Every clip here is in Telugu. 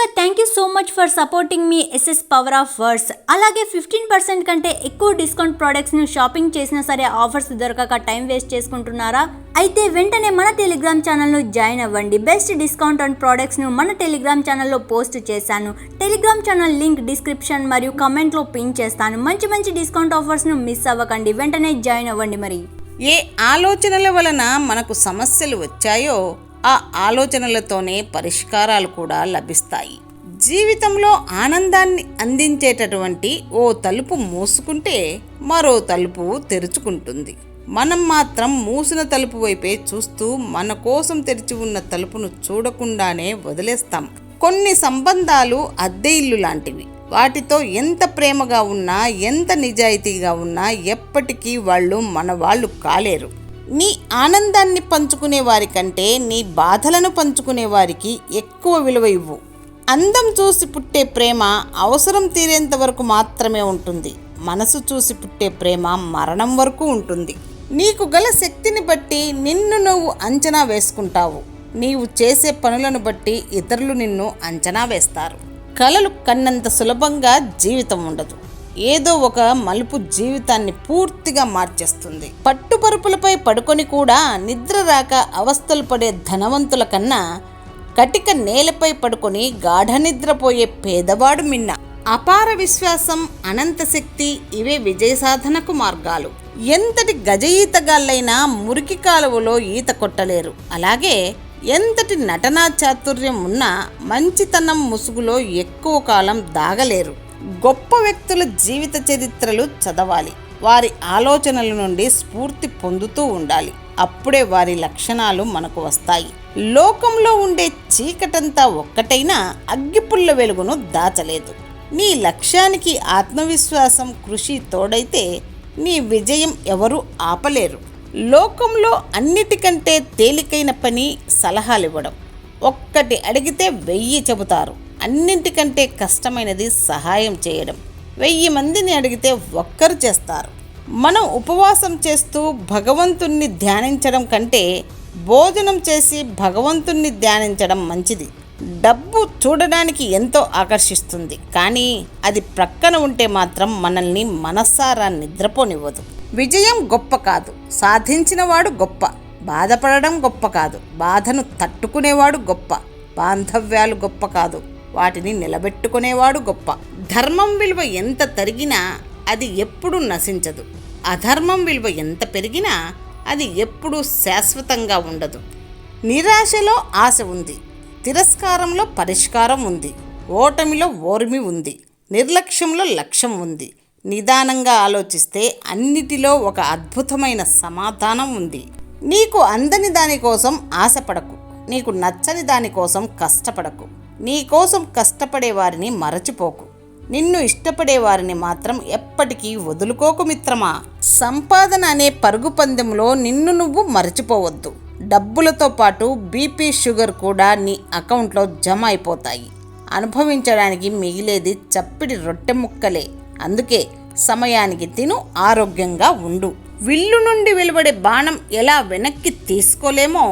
ముందుగా thank you so much for supporting మీ ఎస్ఎస్ పవర్ ఆఫ్ వర్డ్స్. అలాగే 15% కంటే ఎక్కువ డిస్కౌంట్ ప్రోడక్ట్స్ను షాపింగ్ చేసినా సరే ఆఫర్స్ దొరకక టైం వేస్ట్ చేసుకుంటున్నారా? అయితే వెంటనే మన టెలిగ్రామ్ ఛానల్ను జాయిన్ అవ్వండి. బెస్ట్ డిస్కౌంట్ ఆన్ ప్రోడక్ట్స్ను మన టెలిగ్రామ్ ఛానల్లో పోస్ట్ చేశాను. టెలిగ్రామ్ ఛానల్ లింక్ డిస్క్రిప్షన్ మరియు కామెంట్లో పిన్ చేస్తాను. మంచి డిస్కౌంట్ ఆఫర్స్ను మిస్ అవ్వకండి. వెంటనే జాయిన్ అవ్వండి. మరి ఏ ఆలోచనల వలన మనకు సమస్యలు వచ్చాయో ఆ ఆలోచనలతోనే పరిష్కారాలు కూడా లభిస్తాయి. జీవితంలో ఆనందాన్ని అందించేటటువంటి ఓ తలుపు మూసుకుంటే మరో తలుపు తెరుచుకుంటుంది. మనం మాత్రం మూసిన తలుపు వైపే చూస్తూ మన కోసం తెరిచి ఉన్న తలుపును చూడకుండానే వదిలేస్తాం. కొన్ని సంబంధాలు అద్దె ఇల్లు లాంటివి. వాటితో ఎంత ప్రేమగా ఉన్నా, ఎంత నిజాయితీగా ఉన్నా ఎప్పటికీ వాళ్ళు మన వాళ్ళు కాలేరు. నీ ఆనందాన్ని పంచుకునే వారికంటే నీ బాధలను పంచుకునే వారికి ఎక్కువ విలువ ఇవ్వు. అందం చూసి పుట్టే ప్రేమ అవసరం తీరేంత వరకు మాత్రమే ఉంటుంది. మనసు చూసి పుట్టే ప్రేమ మరణం వరకు ఉంటుంది. నీకు గల శక్తిని బట్టి నిన్ను నువ్వు అంచనా వేసుకుంటావు. నీవు చేసే పనులను బట్టి ఇతరులు నిన్ను అంచనా వేస్తారు. కలలు కన్నంత సులభంగా జీవితం ఉండదు. ఏదో ఒక మలుపు జీవితాన్ని పూర్తిగా మార్చేస్తుంది. పట్టుపరుపులపై పడుకొని కూడా నిద్ర రాక అవస్థలు పడే ధనవంతుల కన్నా కటిక నేలపై పడుకొని గాఢ నిద్రపోయే పేదవాడు మిన్న. అపార విశ్వాసం, అనంత శక్తి ఇవే విజయ సాధనకు మార్గాలు. ఎంతటి గజ ఈతగాళ్ళైనా మురికి కాలువలో ఈత కొట్టలేరు. అలాగే ఎంతటి నటనా చాతుర్యం ఉన్నా మంచితనం ముసుగులో ఎక్కువ కాలం దాగలేరు. గొప్ప వ్యక్తుల జీవిత చరిత్రలు చదవాలి. వారి ఆలోచనల నుండి స్ఫూర్తి పొందుతూ ఉండాలి. అప్పుడే వారి లక్షణాలు మనకు వస్తాయి. లోకంలో ఉండే చీకటంతా ఒక్కటైనా అగ్గిపుల్ల వెలుగును దాచలేదు. నీ లక్ష్యానికి ఆత్మవిశ్వాసం, కృషి తోడైతే నీ విజయం ఎవరూ ఆపలేరు. లోకంలో అన్నిటికంటే తేలికైన పని సలహాలు ఇవ్వడం. ఒక్కటి అడిగితే 1000 చెబుతారు. అన్నింటికంటే కష్టమైనది సహాయం చేయడం. 1000 మందిని అడిగితే ఒక్కరు చేస్తారు. మనం ఉపవాసం చేస్తూ భగవంతుణ్ణి ధ్యానించడం కంటే భోజనం చేసి భగవంతుణ్ణి ధ్యానించడం మంచిది. డబ్బు చూడడానికి ఎంతో ఆకర్షిస్తుంది, కానీ అది ప్రక్కన ఉంటే మాత్రం మనల్ని మనస్సారా నిద్రపోనివ్వదు. విజయం గొప్ప కాదు, సాధించినవాడు గొప్ప. బాధపడడం గొప్ప కాదు, బాధను తట్టుకునేవాడు గొప్ప. బాంధవ్యాలు గొప్ప కాదు, వాటిని నిలబెట్టుకునేవాడు గొప్ప. ధర్మం విలువ ఎంత తరిగినా అది ఎప్పుడూ నశించదు. అధర్మం విలువ ఎంత పెరిగినా అది ఎప్పుడూ శాశ్వతంగా ఉండదు. నిరాశలో ఆశ ఉంది, తిరస్కారంలో పరిష్కారం ఉంది, ఓటమిలో ఓర్మి ఉంది, నిర్లక్ష్యంలో లక్ష్యం ఉంది. నిదానంగా ఆలోచిస్తే అన్నిటిలో ఒక అద్భుతమైన సమాధానం ఉంది. నీకు అందని దానికోసం ఆశపడకు, నీకు నచ్చని దానికోసం కష్టపడకు. నీ కోసం కష్టపడే వారిని మరచిపోకు, నిన్ను ఇష్టపడే వారిని మాత్రం ఎప్పటికీ వదులుకోకు మిత్రమా. సంపాదన అనే పరుగు పందెంలో నిన్ను నువ్వు మరచిపోవద్దు. డబ్బులతో పాటు బీపీ, షుగర్ కూడా నీ అకౌంట్లో జమ అయిపోతాయి. అనుభవించడానికి మిగిలేది చప్పిడి రొట్టె ముక్కలే. అందుకే సమయానికి తిను, ఆరోగ్యంగా ఉండు. విల్లు నుండి వెలువడే బాణం ఎలా వెనక్కి తీసుకోలేమో,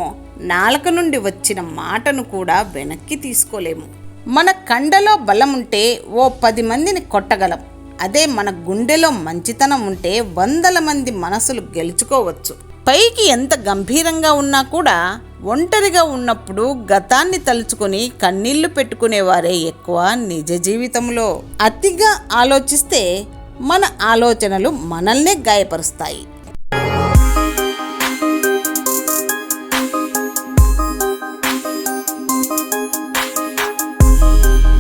నాలుక నుండి వచ్చిన మాటను కూడా వెనక్కి తీసుకోలేము. మన కండలో బలం ఉంటే ఓ 10 మందిని కొట్టగలం. అదే మన గుండెలో మంచితనం ఉంటే 100 మంది మనసులు గెలుచుకోవచ్చు. పైకి ఎంత గంభీరంగా ఉన్నా కూడా ఒంటరిగా ఉన్నప్పుడు గతాన్ని తలుచుకొని కన్నీళ్లు పెట్టుకునేవారే ఎక్కువ నిజ జీవితంలో. అతిగా ఆలోచిస్తే మన ఆలోచనలు మనల్నే గాయపరుస్తాయి.